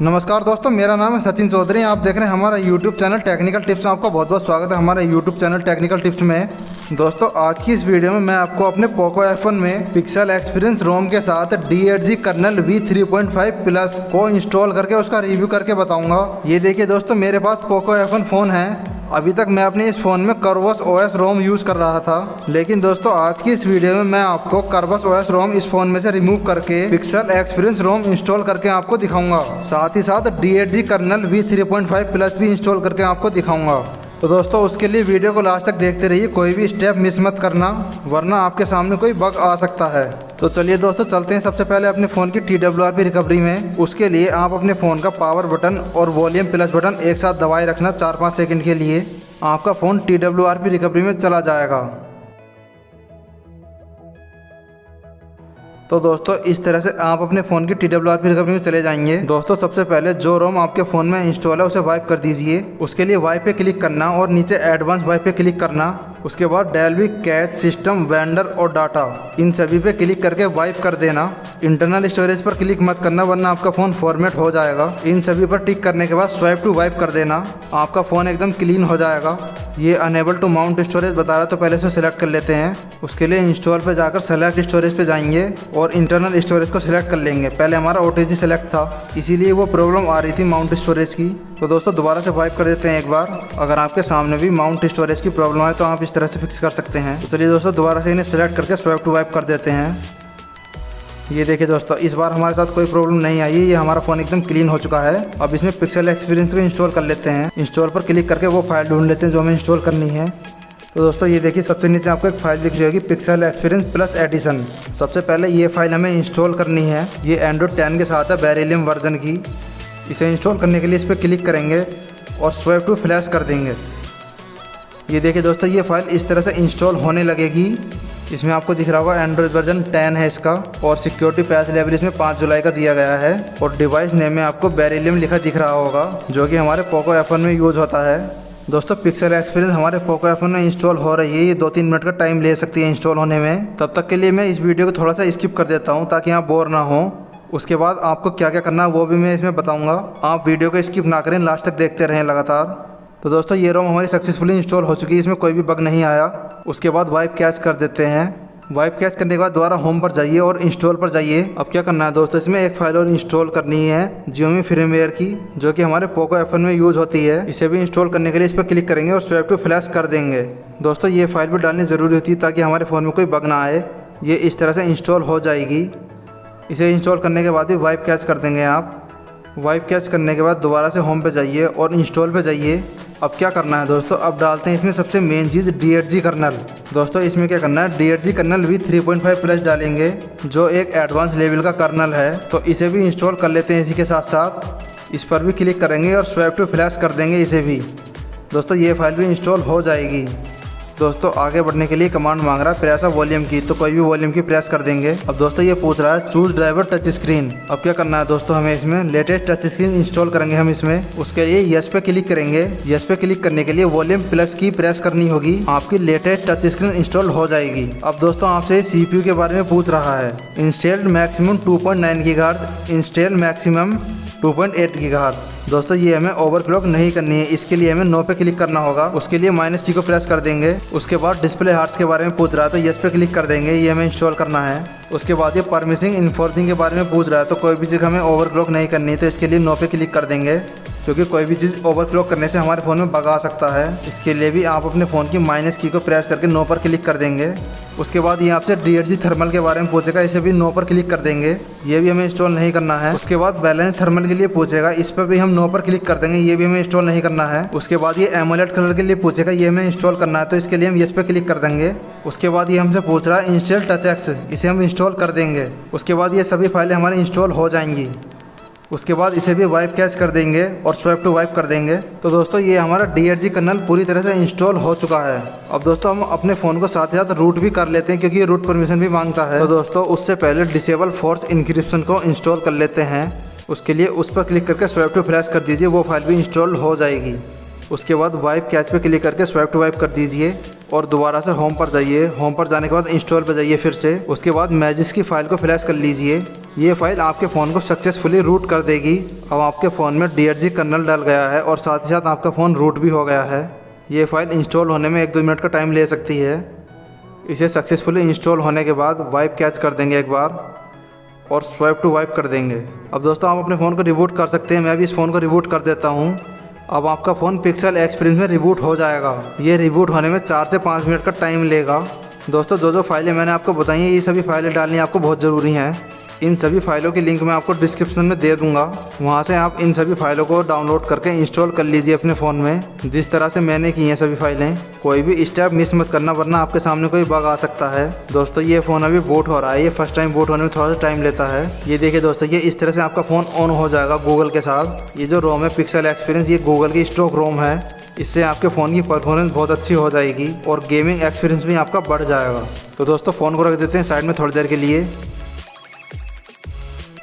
नमस्कार दोस्तों, मेरा नाम है सचिन चौधरी। आप देख रहे हैं हमारा यूट्यूब चैनल टेक्निकल टिप्स। आपका बहुत बहुत स्वागत है हमारे यूट्यूब चैनल टेक्निकल टिप्स में। दोस्तों, आज की इस वीडियो में मैं आपको अपने पोको F1 में पिक्सल एक्सपीरियंस रोम के साथ D8G कर्नेल v3.5 प्लस को इंस्टॉल करके उसका रिव्यू करके बताऊंगा। ये देखिए दोस्तों, मेरे पास पोको F1 फ़ोन है। अभी तक मैं अपने इस फ़ोन में कर्वस OS रोम यूज़ कर रहा था, लेकिन दोस्तों आज की इस वीडियो में मैं आपको कर्वस OS रोम इस फ़ोन में से रिमूव करके पिक्सल एक्सपीरियंस रोम इंस्टॉल करके आपको दिखाऊंगा। साथ ही साथ D8G कर्नेल v3.5 प्लस भी इंस्टॉल करके आपको दिखाऊंगा। तो दोस्तों, उसके लिए वीडियो को लास्ट तक देखते रहिए, कोई भी स्टेप मिस मत करना, वरना आपके सामने कोई बग आ सकता है। तो चलिए दोस्तों, चलते हैं सबसे पहले अपने फ़ोन की TWRP रिकवरी में। उसके लिए आप अपने फ़ोन का पावर बटन और वॉल्यूम प्लस बटन एक साथ दबाए रखना 4-5 सेकंड के लिए। आपका फ़ोन TWRP रिकवरी में चला जाएगा। तो दोस्तों, इस तरह से आप अपने फ़ोन की TWRP रिकवरी में चले जाएंगे। दोस्तों, सबसे पहले जो रोम आपके फ़ोन में इंस्टॉल है उसे वाइप कर दीजिए। उसके लिए वाइप पे क्लिक करना और नीचे एडवांस वाइप पे क्लिक करना। उसके बाद डेल्वी कैच सिस्टम वेंडर और डाटा, इन सभी पे क्लिक करके वाइप कर देना। इंटरनल स्टोरेज पर क्लिक मत करना, वरना आपका फ़ोन फॉर्मेट हो जाएगा। इन सभी पर टिक करने के बाद स्वाइप टू वाइप कर देना, आपका फ़ोन एकदम क्लीन हो जाएगा। ये अनेबल टू माउंट स्टोरेज बता रहा, तो पहले से सिलेक्ट कर लेते हैं। उसके लिए इंस्टॉल पे जाकर सेलेक्ट स्टोरेज पे जाएंगे और इंटरनल स्टोरेज को सिलेक्ट कर लेंगे। पहले हमारा OTG सेलेक्ट था, इसीलिए वो प्रॉब्लम आ रही थी माउंट स्टोरेज की। तो दोस्तों, दोबारा से वाइप कर देते हैं एक बार। अगर आपके सामने भी माउंट स्टोरेज की प्रॉब्लम है तो आप इस तरह से फिक्स कर सकते हैं। तो चलिए दोस्तों, दोबारा से इन्हें सेलेक्ट करके स्वाइप टू वाइप कर देते हैं। ये देखिए दोस्तों, इस बार हमारे साथ कोई प्रॉब्लम नहीं आई है। ये हमारा फ़ोन एकदम क्लीन हो चुका है। अब इसमें पिक्सल एक्सपीरियंस को इंस्टॉल कर लेते हैं। इंस्टॉल पर क्लिक करके वो फाइल ढूंढ लेते हैं जो हमें इंस्टॉल करनी है। तो दोस्तों, ये देखिए सबसे नीचे आपको एक फाइल दिख रही होगी, पिक्सल एक्सपीरियंस प्लस एडिशन। सबसे पहले ये फाइल हमें इंस्टॉल करनी है। ये एंड्रॉइड 10 के साथ है, बेरिलियम वर्जन की। इसे इंस्टॉल करने के लिए इस पर क्लिक करेंगे और स्वाइप टू फ्लैश कर देंगे। ये देखिए दोस्तों, ये फाइल इस तरह से इंस्टॉल होने लगेगी। इसमें आपको दिख रहा होगा एंड्रॉइड वर्जन 10 है इसका, और सिक्योरिटी पैच लेवल इसमें 5 जुलाई का दिया गया है। और डिवाइस नेम में आपको बेरिलियम लिखा दिख रहा होगा, जो कि हमारे पोको F1 में यूज़ होता है। दोस्तों, पिक्सल एक्सपीरियंस हमारे पोको F1 में इंस्टॉल हो रही है। ये 2-3 मिनट का टाइम ले सकती है इंस्टॉल होने में। तब तक के लिए मैं इस वीडियो को थोड़ा सा स्किप कर देता हूँ, ताकि आप बोर ना हो। उसके बाद आपको क्या क्या करना है वो भी मैं इसमें बताऊँगा। आप वीडियो को स्किप ना करें, लास्ट तक देखते रहें लगातार। तो दोस्तों, ये रोम हमारी सक्सेसफुली इंस्टॉल हो चुकी है, इसमें कोई भी बग नहीं आया। उसके बाद वाइप कैच कर देते हैं। वाइप कैच करने के बाद दोबारा होम पर जाइए और इंस्टॉल पर जाइए। अब क्या करना है दोस्तों, इसमें एक फाइल और इंस्टॉल करनी है जियोमी फर्मवेयर की, जो कि हमारे पोको F1 में यूज़ होती है। इसे भी इंस्टॉल करने के लिए इस पर क्लिक करेंगे और स्वाइप टू फ्लैश कर देंगे। दोस्तों, ये फाइल भी डालनी ज़रूरी होती है ताकि हमारे फ़ोन में कोई बग ना आए। ये इस तरह से इंस्टॉल हो जाएगी। इसे इंस्टॉल करने के बाद भी वाइप कैच कर देंगे आप। वाइप कैच करने के बाद दोबारा से होम पे जाइए और इंस्टॉल पे जाइए। अब क्या करना है दोस्तों, अब डालते हैं इसमें सबसे मेन चीज़ D8G कर्नल। दोस्तों, इसमें क्या करना है, D8G कर्नल v3.5 प्लस डालेंगे, जो एक एडवांस लेवल का कर्नल है। तो इसे भी इंस्टॉल कर लेते हैं इसी के साथ साथ। इस पर भी क्लिक करेंगे और स्वाइप टू फ्लैश कर देंगे इसे भी। दोस्तों, ये फाइल भी इंस्टॉल हो जाएगी। दोस्तों, आगे बढ़ने के लिए कमांड मांग रहा है प्रेस ऑफ वॉल्यूम की, तो कोई भी वॉल्यूम की प्रेस कर देंगे। अब दोस्तों, ये पूछ रहा है चूज ड्राइवर टच स्क्रीन। अब क्या करना है दोस्तों, हमें इसमें लेटेस्ट टच स्क्रीन इंस्टॉल करेंगे हम इसमें। उसके लिए यस पे क्लिक करेंगे। यस पे क्लिक करने के लिए वॉल्यूम प्लस की प्रेस करनी होगी, आपकी लेटेस्ट टच स्क्रीन इंस्टॉल हो जाएगी। अब दोस्तों, आपसे CPU के बारे में पूछ रहा है। Installed maximum 2.9 gigahertz, install maximum 2.8 gigahertz. दोस्तों, ये हमें ओवरक्लॉक नहीं करनी है, इसके लिए हमें नो पे क्लिक करना होगा। उसके लिए -T को प्रेस कर देंगे। उसके बाद डिस्प्ले हार्ट्स के बारे में पूछ रहा है, तो यस पे क्लिक कर देंगे, ये हमें इंस्टॉल करना है। उसके बाद ये परमिशन इन्फोर्सिंग के बारे में पूछ रहा है, तो कोई भी चीज़ हमें ओवरक्लॉक नहीं करनी है, तो इसके लिए नो पे क्लिक कर देंगे, क्योंकि कोई भी चीज़ ओवरक्लॉक करने से हमारे फ़ोन में बग आ सकता है। इसके लिए भी आप अपने फ़ोन की -की को प्रेस करके नो पर क्लिक कर देंगे। उसके बाद ये आपसे D8G थर्मल के बारे में पूछेगा, इसे भी नो पर क्लिक कर देंगे, ये भी हमें इंस्टॉल नहीं करना है। उसके बाद बैलेंस थर्मल के लिए पूछेगा, इस पर भी हम नो पर क्लिक कर देंगे, ये भी हमें इंस्टॉल नहीं करना है। उसके बाद ये एमोलेड कलर के लिए पूछेगा, ये हमें इंस्टॉल करना है, तो इसके लिए हम यस पे क्लिक कर देंगे। उसके बाद ये हमसे पूछ रहा है इंस्टॉल टच एक्स, इसे हम इंस्टॉल कर देंगे। उसके बाद ये सभी फाइलें हमारी इंस्टॉल हो जाएंगी। उसके बाद इसे भी वाइप कैच कर देंगे और स्वाइप टू वाइप कर देंगे। तो दोस्तों, ये हमारा D8G कर्नल पूरी तरह से इंस्टॉल हो चुका है। अब दोस्तों, हम अपने फ़ोन को साथ ही साथ रूट भी कर लेते हैं, क्योंकि ये रूट परमिशन भी मांगता है। तो दोस्तों, उससे पहले डिसेबल फोर्स इंक्रिप्शन को इंस्टॉल कर लेते हैं। उसके लिए उस पर क्लिक करके स्वाइप टू फ्लैश कर दीजिए, वो फाइल भी इंस्टॉल हो जाएगी। उसके बाद वाइप कैच पे क्लिक करके स्वाइप टू वाइप कर दीजिए और दोबारा से होम पर जाइए। होम पर जाने के बाद इंस्टॉल पर जाइए फिर से। उसके बाद मैजिक्स की फ़ाइल को फ्लैश कर लीजिए। ये फाइल आपके फ़ोन को सक्सेसफुली रूट कर देगी। अब आपके फ़ोन में D8G कर्नल डल गया है और साथ ही साथ आपका फ़ोन रूट भी हो गया है। ये फाइल इंस्टॉल होने में 1-2 मिनट का टाइम ले सकती है। इसे सक्सेसफुली इंस्टॉल होने के बाद वाइप कैच कर देंगे एक बार और स्वाइप टू वाइप कर देंगे। अब दोस्तों आप अपने फ़ोन को रिबूट कर सकते हैं। मैं भी इस फ़ोन को रिबूट कर देता हूँ। अब आपका फ़ोन पिक्सल एक्सपीरियंस में रिबूट हो जाएगा। ये रिबूट होने में 4 से 5 मिनट का टाइम लेगा। दोस्तों जो फाइलें मैंने आपको बताई हैं, ये सभी फाइलें डालनी आपको बहुत ज़रूरी हैं। इन सभी फाइलों की लिंक मैं आपको डिस्क्रिप्शन में दे दूंगा। वहाँ से आप इन सभी फाइलों को डाउनलोड करके इंस्टॉल कर लीजिए अपने फ़ोन में, जिस तरह से मैंने की हैं सभी फाइलें। कोई भी स्टेप मिस मत करना, वरना आपके सामने कोई बग आ सकता है। दोस्तों ये फ़ोन अभी बूट हो रहा है। ये फर्स्ट टाइम बूट होने में थोड़ा सा टाइम लेता है। ये देखिए दोस्तों, ये इस तरह से आपका फ़ोन ऑन हो जाएगा गूगल के साथ। ये जो रोम है पिक्सल एक्सपीरियंस, ये गूगल की स्टॉक रोम है। इससे आपके फ़ोन की परफॉर्मेंस बहुत अच्छी हो जाएगी और गेमिंग एक्सपीरियंस भी आपका बढ़ जाएगा। तो दोस्तों फ़ोन को रख देते हैं साइड में थोड़ी देर के लिए।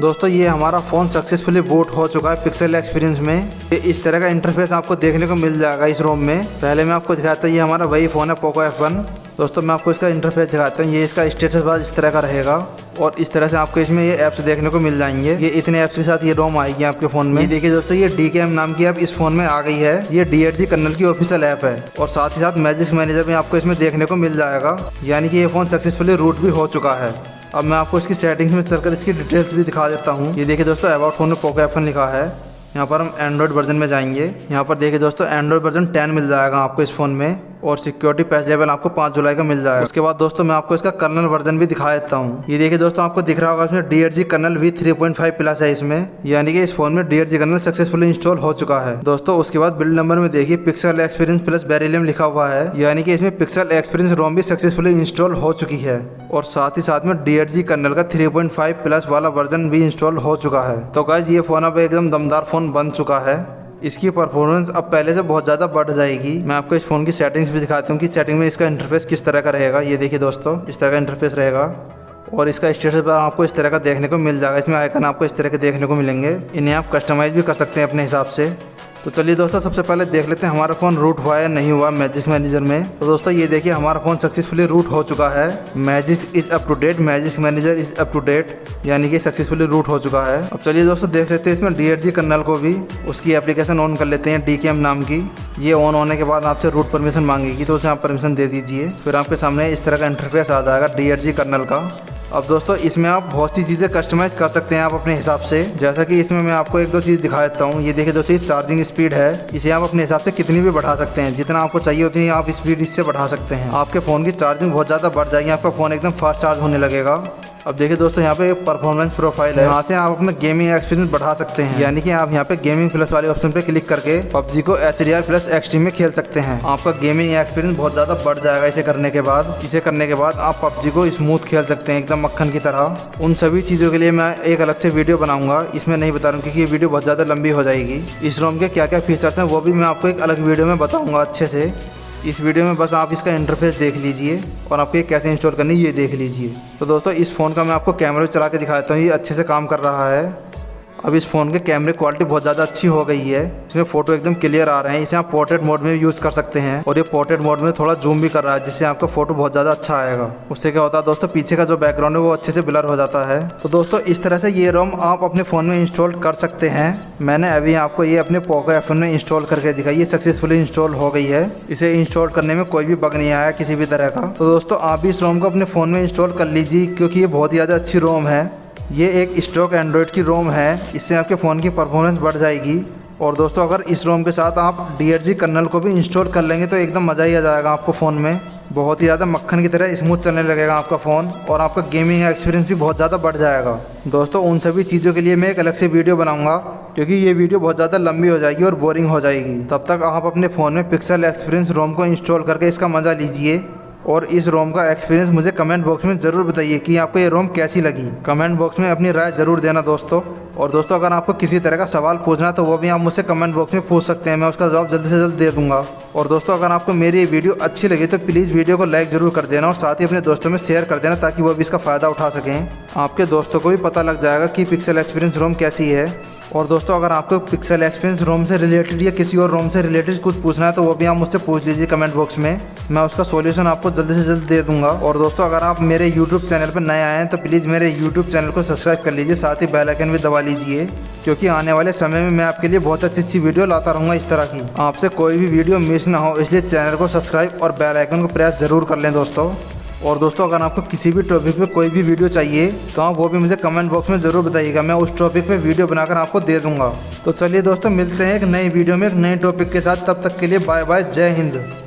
दोस्तों ये हमारा फ़ोन सक्सेसफुली बूट हो चुका है पिक्सल एक्सपीरियंस में। ये इस तरह का इंटरफेस आपको देखने को मिल जाएगा इस रोम में। पहले मैं आपको दिखाता हूँ, ये हमारा वही फ़ोन है पोको F1। दोस्तों मैं आपको इसका इंटरफेस दिखाता हूँ। ये इसका स्टेटस बार इस तरह का रहेगा और इस तरह से आपको इसमें ये ऐप्स देखने को मिल जाएंगे। ये इतने ऐप्स के साथ ये रोम आएगी आपके फ़ोन में। ये देखिए दोस्तों, ये DKM नाम की ऐप इस फ़ोन में आ गई है। ये D8G कर्नल की ऑफिशियल ऐप है और साथ ही साथ मैजिक मैनेजर भी आपको इसमें देखने को मिल जाएगा। यानी कि ये फ़ोन सक्सेसफुली रूट भी हो चुका है। अब मैं आपको इसकी सेटिंग्स में चलकर इसकी डिटेल्स भी दिखा देता हूँ। ये देखिए दोस्तों, अबाउट फ़ोन में पोको F1 लिखा है। यहाँ पर हम एंड्रॉयड वर्जन में जाएंगे। यहाँ पर देखिए दोस्तों, एंड्रॉयड वर्जन 10 मिल जाएगा आपको इस फ़ोन में और सिक्योरिटी पैच लेवल आपको 5 जुलाई का मिल जाएगा। उसके बाद दोस्तों मैं आपको इसका कर्नल वर्जन भी दिखा देता हूँ। ये देखिए दोस्तों, आपको दिख रहा होगा इसमें D8G कर्नल v3.5 प्लस है इसमें। यानी कि इस फोन में D8G कर्नल सक्सेसफुली इंस्टॉल हो चुका है। दोस्तों उसके बाद बिल्ड नंबर में देखिए पिक्सल एक्सपीरियंस प्लस बेरिलियम लिखा हुआ है। यानी कि इसमें पिक्सल एक्सपीरियंस रोम भी सक्सेसफुली इंस्टॉल हो चुकी है और साथ ही साथ में D8G कर्नल का 3.5 प्लस वाला वर्जन भी इंस्टॉल हो चुका है। तो गाइस ये फ़ोन अब एकदम दमदार फ़ोन बन चुका है। इसकी परफॉर्मेंस अब पहले से बहुत ज़्यादा बढ़ जाएगी। मैं आपको इस फ़ोन की सेटिंग्स भी दिखाता हूँ कि सेटिंग में इसका इंटरफेस किस तरह का रहेगा। ये देखिए दोस्तों, इस तरह का इंटरफेस रहेगा और इसका स्टेटस पर आपको इस तरह का देखने को मिल जाएगा। इसमें आइकन आपको इस तरह के देखने को मिलेंगे। इन्हें आप कस्टमाइज भी कर सकते हैं अपने हिसाब से। तो चलिए दोस्तों, सबसे पहले देख लेते हैं हमारा फ़ोन रूट हुआ या नहीं हुआ मैजिक मैनेजर में। तो दोस्तों ये देखिए, हमारा फ़ोन सक्सेसफुली रूट हो चुका है। Magic is up to date, magic manager is up to date, यानी कि सक्सेसफुली रूट हो चुका है। अब चलिए दोस्तों देख लेते हैं इसमें D8G कर्नल को भी, उसकी एप्लीकेशन ऑन कर लेते हैं DKM नाम की। ये ऑन होने के बाद आपसे रूट परमिशन मांगेगी, तो उसे आप परमिशन दे दीजिए। फिर आपके सामने इस तरह का इंटरफेस आ जाएगा D8G कर्नल का। अब दोस्तों इसमें आप बहुत सी चीज़ें कस्टमाइज कर सकते हैं आप अपने हिसाब से। जैसा कि इसमें मैं आपको 1-2 चीज़ दिखा देता हूँ। ये देखिए दोस्तों, चार्जिंग स्पीड है। इसे आप अपने हिसाब से कितनी भी बढ़ा सकते हैं, जितना आपको चाहिए उतनी आप स्पीड इससे बढ़ा सकते हैं। आपके फ़ोन की चार्जिंग बहुत ज़्यादा बढ़ जाएगी, आपका फ़ोन एकदम फास्ट चार्ज होने लगेगा। अब देखिए दोस्तों, यहाँ पे परफॉर्मेंस प्रोफाइल है। यहाँ से आप अपना गेमिंग एक्सपीरियंस बढ़ा सकते हैं। यानी कि आप यहाँ पे गेमिंग प्लस वाले ऑप्शन पे क्लिक करके PUBG को HDR प्लस एक्सट्रीम में खेल सकते हैं। आपका गेमिंग एक्सपीरियंस बहुत ज़्यादा बढ़ जाएगा इसे करने के बाद। इसे करने के बाद आप PUBG को स्मूथ खेल सकते हैं एकदम मक्खन की तरह। उन सभी चीज़ों के लिए मैं एक अलग से वीडियो बनाऊंगा, इसमें नहीं बता रहा हूँ क्योंकि ये वीडियो बहुत ज़्यादा लंबी हो जाएगी। इस रोम के क्या क्या फीचर्स हैं वो भी मैं आपको एक अलग वीडियो में बताऊँगा अच्छे से। इस वीडियो में बस आप इसका इंटरफेस देख लीजिए और आपको ये कैसे इंस्टॉल करनी है ये देख लीजिए। तो दोस्तों इस फ़ोन का मैं आपको कैमरा चला के दिखा देता हूँ, ये अच्छे से काम कर रहा है। अब इस फ़ोन के कैमरे क्वालिटी बहुत ज़्यादा अच्छी हो गई है। इसमें फ़ोटो एकदम क्लियर आ रहे हैं। इसे आप पोर्ट्रेट मोड में यूज़ कर सकते हैं और ये पोर्ट्रेट मोड में थोड़ा जूम भी कर रहा है, जिससे आपका फ़ोटो बहुत ज़्यादा अच्छा आएगा। उससे क्या होता है दोस्तों, पीछे का जो बैकग्राउंड है वो अच्छे से ब्लर हो जाता है। तो दोस्तों इस तरह से ये रोम आप अपने फ़ोन में इंस्टॉल कर सकते हैं। मैंने अभी आपको ये अपने पोको F1 में इंस्टॉल करके दिखाई, ये सक्सेसफुली इंस्टॉल हो गई है। इसे इंस्टॉल करने में कोई भी बग नहीं आया किसी भी तरह का। तो दोस्तों आप भी इस रोम को अपने फ़ोन में इंस्टॉल कर लीजिए, क्योंकि ये बहुत ही ज़्यादा अच्छी रोम है। ये एक स्टॉक एंड्रॉयड की रोम है, इससे आपके फ़ोन की परफॉर्मेंस बढ़ जाएगी। और दोस्तों अगर इस रोम के साथ आप D8G कर्नल को भी इंस्टॉल कर लेंगे तो एकदम मज़ा ही आ जाएगा आपको फ़ोन में। बहुत ही ज़्यादा मक्खन की तरह स्मूथ चलने लगेगा आपका फ़ोन और आपका गेमिंग एक्सपीरियंस भी बहुत ज़्यादा बढ़ जाएगा। दोस्तों उन सभी चीज़ों के लिए मैं एक अलग से वीडियो बनाऊंगा, क्योंकि ये वीडियो बहुत ज़्यादा लंबी हो जाएगी और बोरिंग हो जाएगी। तब तक आप अपने फ़ोन में पिक्सल एक्सपीरियंस रोम को इंस्टॉल करके इसका मज़ा लीजिए और इस रोम का एक्सपीरियंस मुझे कमेंट बॉक्स में ज़रूर बताइए कि आपको ये रोम कैसी लगी। कमेंट बॉक्स में अपनी राय ज़रूर देना दोस्तों। और दोस्तों अगर आपको किसी तरह का सवाल पूछना है तो वो भी आप मुझसे कमेंट बॉक्स में पूछ सकते हैं, मैं उसका जवाब जल्द से जल्द दे दूंगा। और दोस्तों अगर आपको मेरी ये वीडियो अच्छी लगी तो प्लीज़ वीडियो को लाइक ज़रूर कर देना और साथ ही अपने दोस्तों में शेयर कर देना, ताकि वो भी इसका फ़ायदा उठा सकें। आपके दोस्तों को भी पता लग जाएगा कि पिक्सल एक्सपीरियंस रोम कैसी है और दोस्तों अगर आपको पिक्सल एक्सपीरियंस रोम से रिलेटेड या किसी और रोम से रिलेटेड कुछ पूछना है तो वो भी आप मुझसे पूछ लीजिए कमेंट बॉक्स में, मैं उसका सॉल्यूशन आपको जल्दी से जल्द दे दूंगा। और दोस्तों अगर आप मेरे यूट्यूब चैनल पर नए आए हैं तो प्लीज़ मेरे यूट्यूब चैनल को सब्सक्राइब कर लीजिए, साथ ही बेल आइकन भी दबा लीजिए, क्योंकि आने वाले समय में मैं आपके लिए बहुत अच्छी वीडियो लाता रहूँगा इस तरह की। आपसे कोई भी वीडियो मिस ना हो, इसलिए चैनल को सब्सक्राइब और बेल आइकन को प्रेस ज़रूर कर लें दोस्तों। और दोस्तों अगर आपको किसी भी टॉपिक पे कोई भी वीडियो चाहिए तो आप वो भी मुझे कमेंट बॉक्स में ज़रूर बताइएगा, मैं उस टॉपिक पे वीडियो बनाकर आपको दे दूंगा। तो चलिए दोस्तों मिलते हैं एक नई वीडियो में एक नए टॉपिक के साथ, तब तक के लिए बाय बाय, जय हिंद।